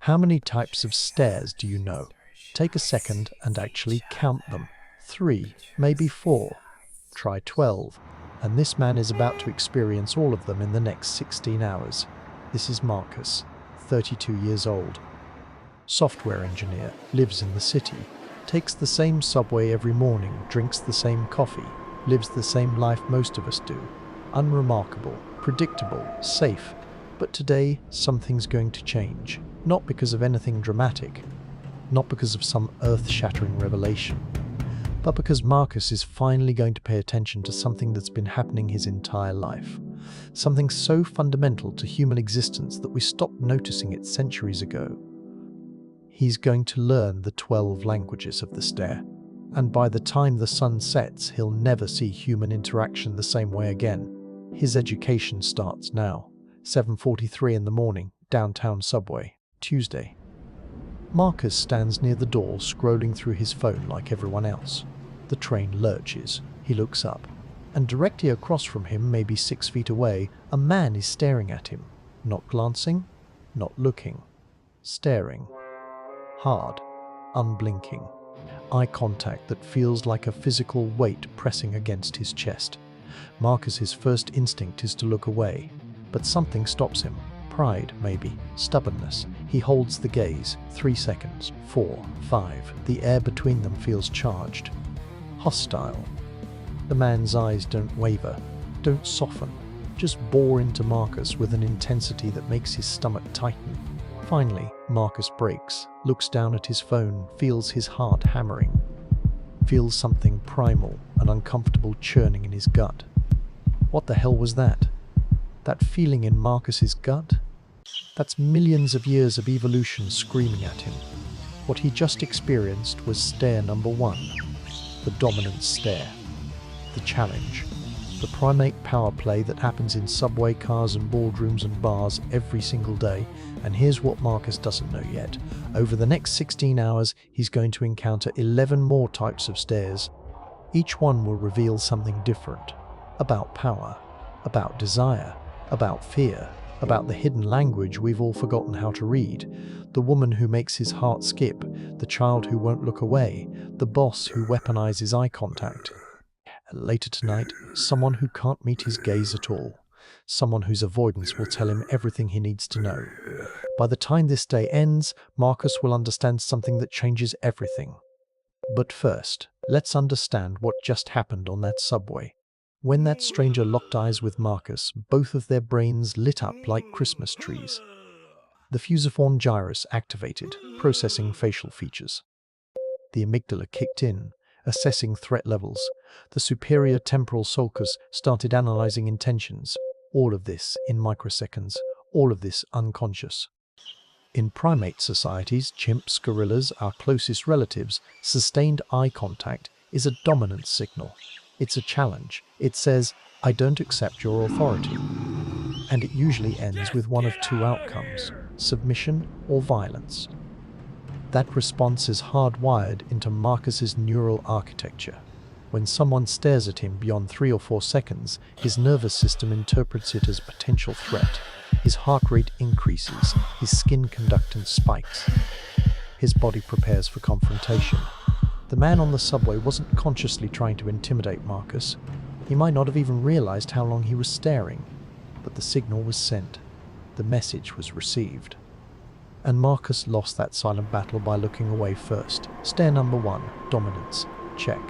How many types of stairs do you know? Take a second and actually count them. 3, maybe 4. Try 12. And this man is about to experience all of them in the next 16 hours. This is Marcus, 32 years old. Software engineer, lives in the city, takes the same subway every morning, drinks the same coffee, lives the same life most of us do. Unremarkable, predictable, safe. But today, something's going to change. Not because of anything dramatic, not because of some earth-shattering revelation, but because Marcus is finally going to pay attention to something that's been happening his entire life. Something so fundamental to human existence that we stopped noticing it centuries ago. He's going to learn the 12 languages of the stair. And by the time the sun sets, he'll never see human interaction the same way again. His education starts now. 7:43 in the morning, downtown subway, Tuesday. Marcus stands near the door, scrolling through his phone like everyone else. The train lurches. He looks up, and directly across from him, maybe 6 feet away, a man is staring at him. Not glancing, not looking. Staring. Hard. Unblinking. Eye contact that feels like a physical weight pressing against his chest. Marcus's first instinct is to look away, but something stops him. Pride, maybe. Stubbornness. He holds the gaze. 3 seconds. 4, 5. The air between them feels charged. Hostile. The man's eyes don't waver, don't soften, just bore into Marcus with an intensity that makes his stomach tighten. Finally, Marcus breaks, looks down at his phone, feels his heart hammering, feels something primal, an uncomfortable churning in his gut. What the hell was that? That feeling in Marcus's gut? That's millions of years of evolution screaming at him. What he just experienced was stair number 1, the dominant stair, the challenge, the primate power play that happens in subway cars and boardrooms and bars every single day. And here's what Marcus doesn't know yet. Over the next 16 hours, he's going to encounter 11 more types of stairs. Each one will reveal something different. About power, about desire, about fear, about the hidden language we've all forgotten how to read, the woman who makes his heart skip, the child who won't look away, the boss who weaponizes eye contact. And later tonight, someone who can't meet his gaze at all, someone whose avoidance will tell him everything he needs to know. By the time this day ends, Marcus will understand something that changes everything. But first, let's understand what just happened on that subway. When that stranger locked eyes with Marcus, both of their brains lit up like Christmas trees. The fusiform gyrus activated, processing facial features. The amygdala kicked in, assessing threat levels. The superior temporal sulcus started analyzing intentions. All of this in microseconds, all of this unconscious. In primate societies, chimps, gorillas, our closest relatives, sustained eye contact is a dominant signal. It's a challenge. It says, I don't accept your authority. And it usually ends with one of 2 outcomes, submission or violence. That response is hardwired into Marcus's neural architecture. When someone stares at him beyond 3 or 4 seconds, his nervous system interprets it as potential threat. His heart rate increases, his skin conductance spikes. His body prepares for confrontation. The man on the subway wasn't consciously trying to intimidate Marcus. He might not have even realized how long he was staring. But the signal was sent. The message was received. And Marcus lost that silent battle by looking away first. Stair number 1, dominance. Check.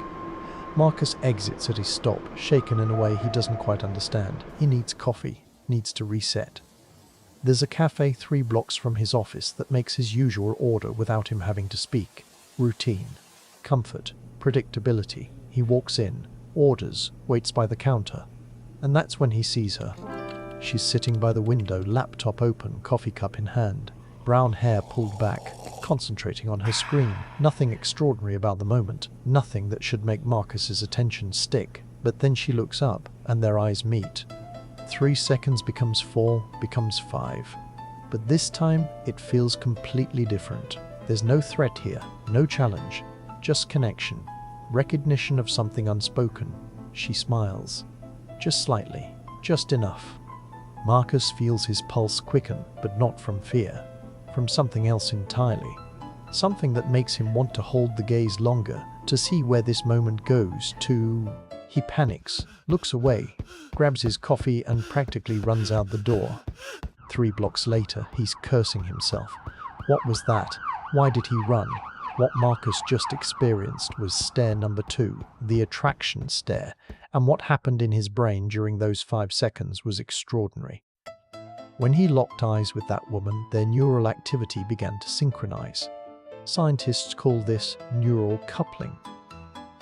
Marcus exits at his stop, shaken in a way he doesn't quite understand. He needs coffee, needs to reset. There's a cafe 3 blocks from his office that makes his usual order without him having to speak. Routine. Comfort, predictability. He walks in, orders, waits by the counter. And that's when he sees her. She's sitting by the window, laptop open, coffee cup in hand. Brown hair pulled back, concentrating on her screen. Nothing extraordinary about the moment, nothing that should make Marcus's attention stick. But then she looks up, and their eyes meet. 3 seconds becomes 4, becomes 5. But this time, it feels completely different. There's no threat here, no challenge. Just connection, recognition of something unspoken. She smiles. Just slightly, just enough. Marcus feels his pulse quicken, but not from fear. from something else entirely. Something that makes him want to hold the gaze longer, to see where this moment goes, to... He panics, looks away, grabs his coffee and practically runs out the door. 3 blocks later, he's cursing himself. What was that? Why did he run? What Marcus just experienced was stare number 2, the attraction stare, and what happened in his brain during those 5 seconds was extraordinary. When he locked eyes with that woman, their neural activity began to synchronize. Scientists call this neural coupling.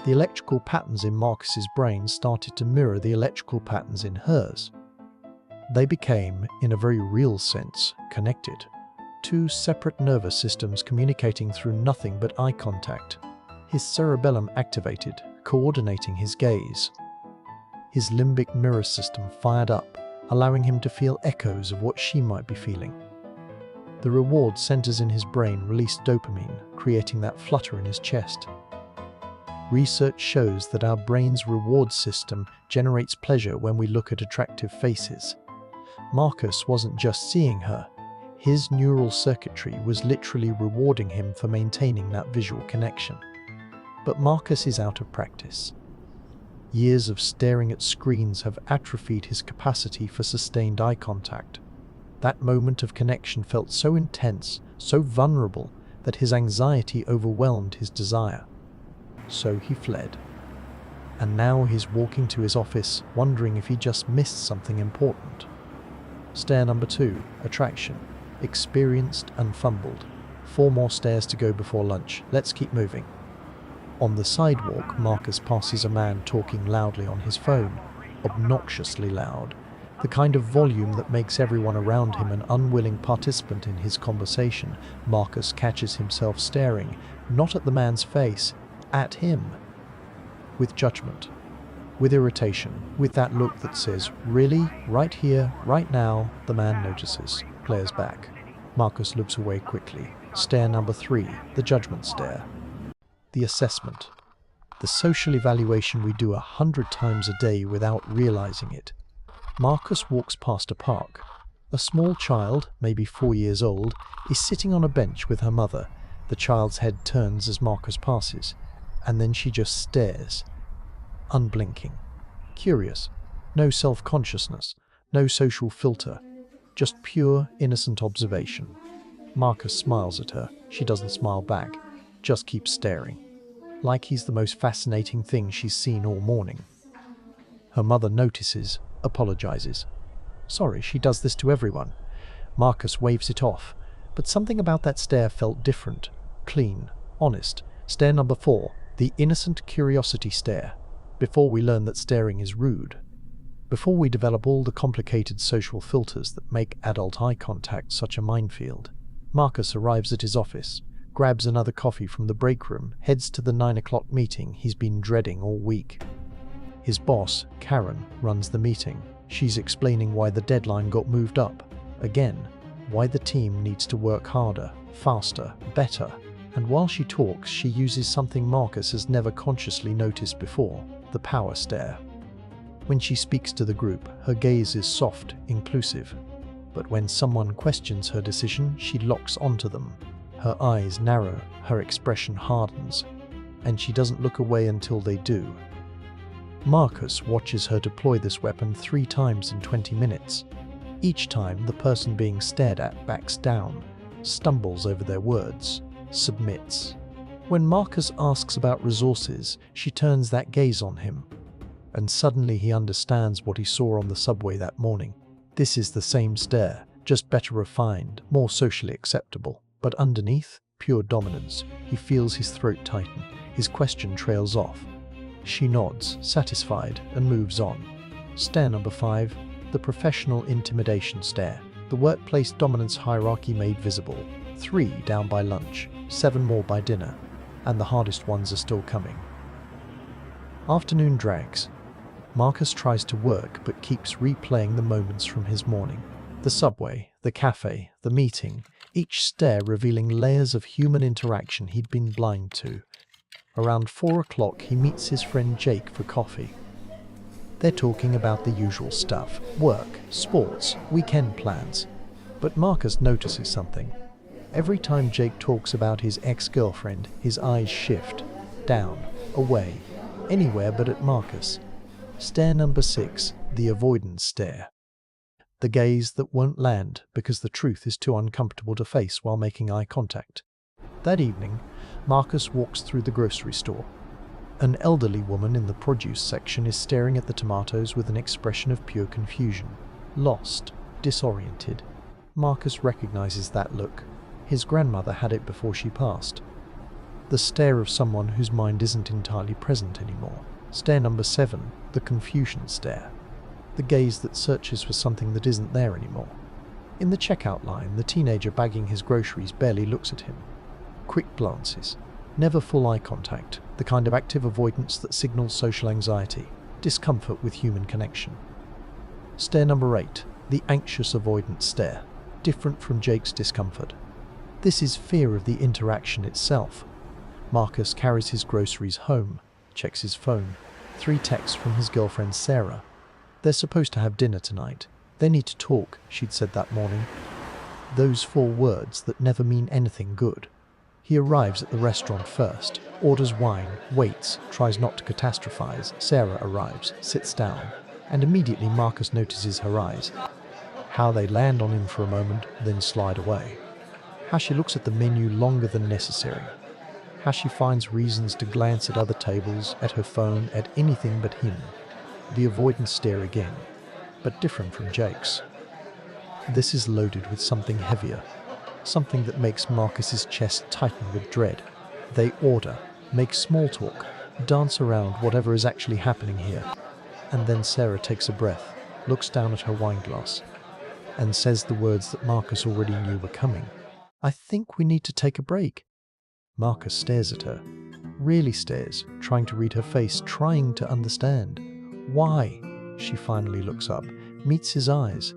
The electrical patterns in Marcus's brain started to mirror the electrical patterns in hers. They became, in a very real sense, connected. 2 separate nervous systems communicating through nothing but eye contact. His cerebellum activated, coordinating his gaze. His limbic mirror system fired up, allowing him to feel echoes of what she might be feeling. The reward centers in his brain released dopamine, creating that flutter in his chest. Research shows that our brain's reward system generates pleasure when we look at attractive faces. Marcus wasn't just seeing her. His neural circuitry was literally rewarding him for maintaining that visual connection. But Marcus is out of practice. Years of staring at screens have atrophied his capacity for sustained eye contact. That moment of connection felt so intense, so vulnerable, that his anxiety overwhelmed his desire. So he fled. And now he's walking to his office, wondering if he just missed something important. Stare number 2, attraction. Experienced and fumbled. 4 more stairs to go before lunch. Let's keep moving. On the sidewalk, Marcus passes a man talking loudly on his phone. Obnoxiously loud. The kind of volume that makes everyone around him an unwilling participant in his conversation. Marcus catches himself staring, not at the man's face, at him. With judgment. With irritation. With that look that says, "Really? Right here? Right now?" The man notices. Glares back. Marcus looks away quickly. Stare number 3, the judgment stare. The assessment. The social evaluation we do 100 times a day without realizing it. Marcus walks past a park. A small child, maybe 4 years old, is sitting on a bench with her mother. The child's head turns as Marcus passes, and then she just stares. Unblinking. Curious. No self-consciousness. No social filter. Just pure, innocent observation. Marcus smiles at her. She doesn't smile back. Just keeps staring. Like he's the most fascinating thing she's seen all morning. Her mother notices, apologizes. Sorry, she does this to everyone. Marcus waves it off, but something about that stare felt different. Clean, honest. Stare number 4, the innocent curiosity stare. Before we learn that staring is rude. Before we develop all the complicated social filters that make adult eye contact such a minefield. Marcus arrives at his office, grabs another coffee from the break room, heads to the 9 o'clock meeting he's been dreading all week. His boss, Karen, runs the meeting. She's explaining why the deadline got moved up. Again, why the team needs to work harder, faster, better. And while she talks, she uses something Marcus has never consciously noticed before, the power stare. When she speaks to the group, her gaze is soft, inclusive. But when someone questions her decision, she locks onto them. Her eyes narrow, her expression hardens, and she doesn't look away until they do. Marcus watches her deploy this weapon 3 times in 20 minutes. Each time, the person being stared at backs down, stumbles over their words, submits. When Marcus asks about resources, she turns that gaze on him. And suddenly he understands what he saw on the subway that morning. This is the same stare, just better refined, more socially acceptable. But underneath, pure dominance. He feels his throat tighten. His question trails off. She nods, satisfied, and moves on. Stare number 5, the professional intimidation stare. The workplace dominance hierarchy made visible. 3 down by lunch, 7 more by dinner, and the hardest ones are still coming. Afternoon drags. Marcus tries to work but keeps replaying the moments from his morning. The subway, the cafe, the meeting, each stare revealing layers of human interaction he'd been blind to. Around 4 o'clock he meets his friend Jake for coffee. They're talking about the usual stuff, work, sports, weekend plans. But Marcus notices something. Every time Jake talks about his ex-girlfriend, his eyes shift, down, away, anywhere but at Marcus. Stare number 6, the avoidance stare. The gaze that won't land because the truth is too uncomfortable to face while making eye contact. That evening, Marcus walks through the grocery store. An elderly woman in the produce section is staring at the tomatoes with an expression of pure confusion. Lost, disoriented. Marcus recognizes that look. His grandmother had it before she passed. The stare of someone whose mind isn't entirely present anymore. Stare number 7, the confusion stare. The gaze that searches for something that isn't there anymore. In the checkout line, the teenager bagging his groceries barely looks at him. Quick glances. Never full eye contact, the kind of active avoidance that signals social anxiety, discomfort with human connection. Stare number 8, the anxious avoidance stare, different from Jake's discomfort. This is fear of the interaction itself. Marcus carries his groceries home, checks his phone. 3 texts from his girlfriend Sarah. They're supposed to have dinner tonight. They need to talk, she'd said that morning. Those 4 words that never mean anything good. He arrives at the restaurant first, orders wine, waits, tries not to catastrophize. Sarah arrives, sits down, and immediately Marcus notices her eyes. How they land on him for a moment, then slide away. How she looks at the menu longer than necessary. How she finds reasons to glance at other tables, at her phone, at anything but him. The avoidance stare again, but different from Jake's. This is loaded with something heavier. Something that makes Marcus's chest tighten with dread. They order, make small talk, dance around whatever is actually happening here. And then Sarah takes a breath, looks down at her wine glass, and says the words that Marcus already knew were coming. I think we need to take a break. Marcus stares at her, really stares, trying to read her face, trying to understand. Why? She finally looks up, meets his eyes,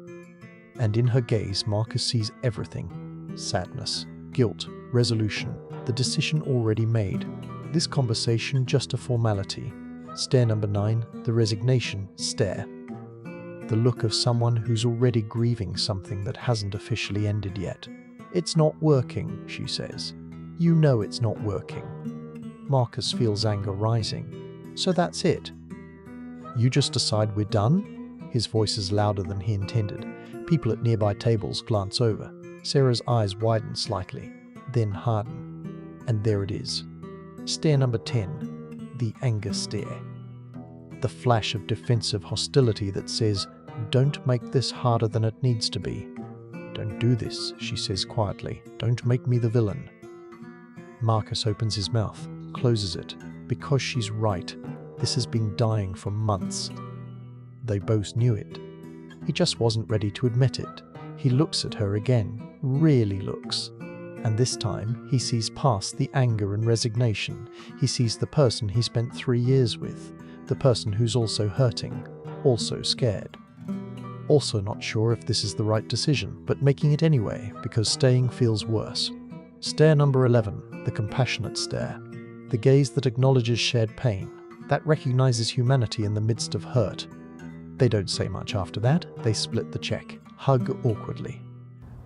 and in her gaze Marcus sees everything. Sadness, guilt, resolution, the decision already made. This conversation just a formality. Stare number 9, the resignation stare. The look of someone who's already grieving something that hasn't officially ended yet. It's not working, she says. You know it's not working. Marcus feels anger rising. So that's it. You just decide we're done? His voice is louder than he intended. People at nearby tables glance over. Sarah's eyes widen slightly, then harden. And there it is. Stare number 10, the anger stare. The flash of defensive hostility that says, don't make this harder than it needs to be. Don't do this, she says quietly. Don't make me the villain. Marcus opens his mouth, closes it, because she's right. This has been dying for months. They both knew it. He just wasn't ready to admit it. He looks at her again, really looks. And this time, he sees past the anger and resignation. He sees the person he spent 3 years with, the person who's also hurting, also scared. Also not sure if this is the right decision, but making it anyway, because staying feels worse. Stare number 11, the compassionate stare. The gaze that acknowledges shared pain, that recognizes humanity in the midst of hurt. They don't say much after that, they split the check, hug awkwardly.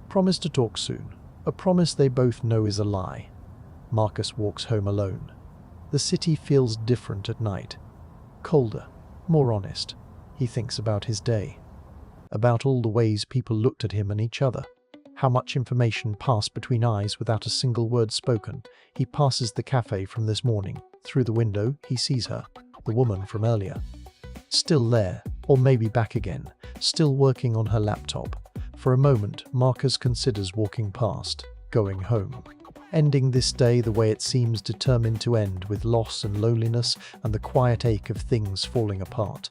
Promise to talk soon, a promise they both know is a lie. Marcus walks home alone. The city feels different at night. Colder, more honest. He thinks about his day. About all the ways people looked at him and each other. How much information passed between eyes without a single word spoken. He passes the cafe from this morning. Through the window, he sees her, the woman from earlier. Still there, or maybe back again, still working on her laptop. For a moment, Marcus considers walking past, going home. Ending this day the way it seems determined to end, with loss and loneliness and the quiet ache of things falling apart.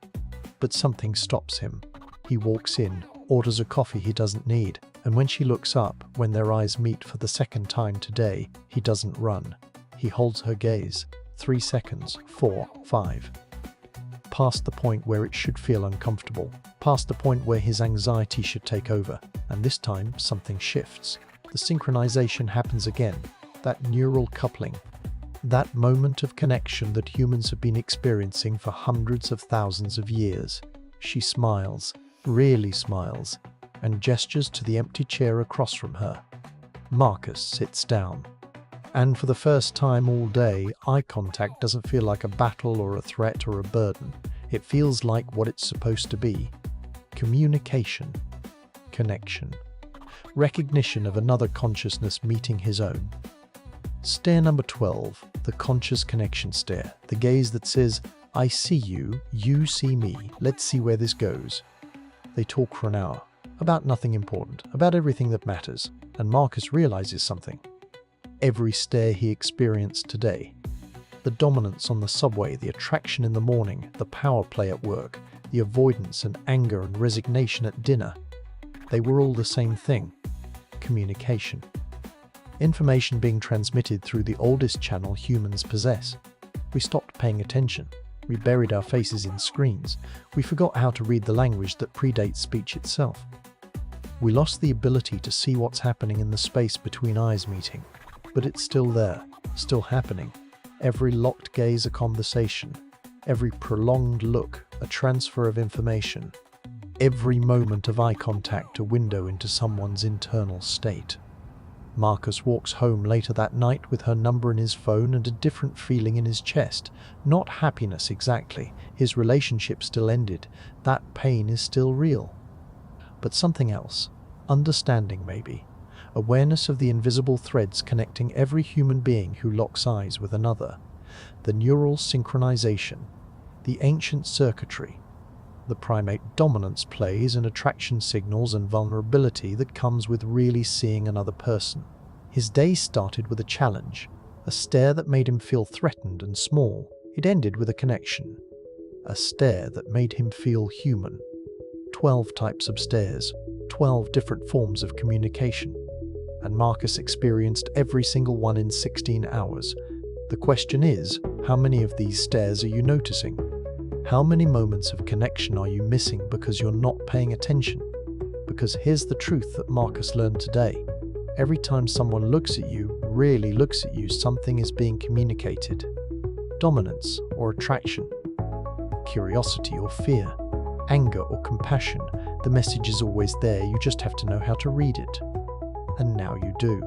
But something stops him. He walks in, orders a coffee he doesn't need, and when she looks up, when their eyes meet for the second time today, he doesn't run. He holds her gaze. 3 seconds, 4, 5. Past the point where it should feel uncomfortable, past the point where his anxiety should take over, and this time something shifts. The synchronization happens again, that neural coupling, that moment of connection that humans have been experiencing for hundreds of thousands of years. She smiles, really smiles, and gestures to the empty chair across from her. Marcus sits down. And for the first time all day, eye contact doesn't feel like a battle or a threat or a burden. It feels like what it's supposed to be. Communication. Connection. Recognition of another consciousness meeting his own. Stare number 12, the conscious connection stare. The gaze that says, I see you, you see me, let's see where this goes. They talk for an hour, about nothing important, about everything that matters, and Marcus realizes something. Every stare he experienced today, the dominance on the subway, the attraction in the morning, the power play at work, the avoidance and anger and resignation at dinner, they were all the same thing: communication. Information being transmitted through the oldest channel humans possess. We stopped paying attention. We buried our faces in screens. We forgot how to read the language that predates speech itself. We lost the ability to see what's happening in the space between eyes meeting. But it's still there, still happening. Every locked gaze a conversation. Every prolonged look a transfer of information. Every moment of eye contact a window into someone's internal state. Marcus walks home later that night with her number in his phone and a different feeling in his chest. Not happiness exactly. His relationship still ended. That pain is still real. But something else. Understanding maybe. Awareness of the invisible threads connecting every human being who locks eyes with another. The neural synchronization. The ancient circuitry. The primate dominance plays and attraction signals and vulnerability that comes with really seeing another person. His day started with a challenge, a stare that made him feel threatened and small. It ended with a connection, a stare that made him feel human. 12 types of stares, 12 different forms of communication. And Marcus experienced every single one in 16 hours. The question is, how many of these stares are you noticing? How many moments of connection are you missing because you're not paying attention? Because here's the truth that Marcus learned today. Every time someone looks at you, really looks at you, something is being communicated. Dominance or attraction. Curiosity or fear. Anger or compassion. The message is always there, you just have to know how to read it. And now you do.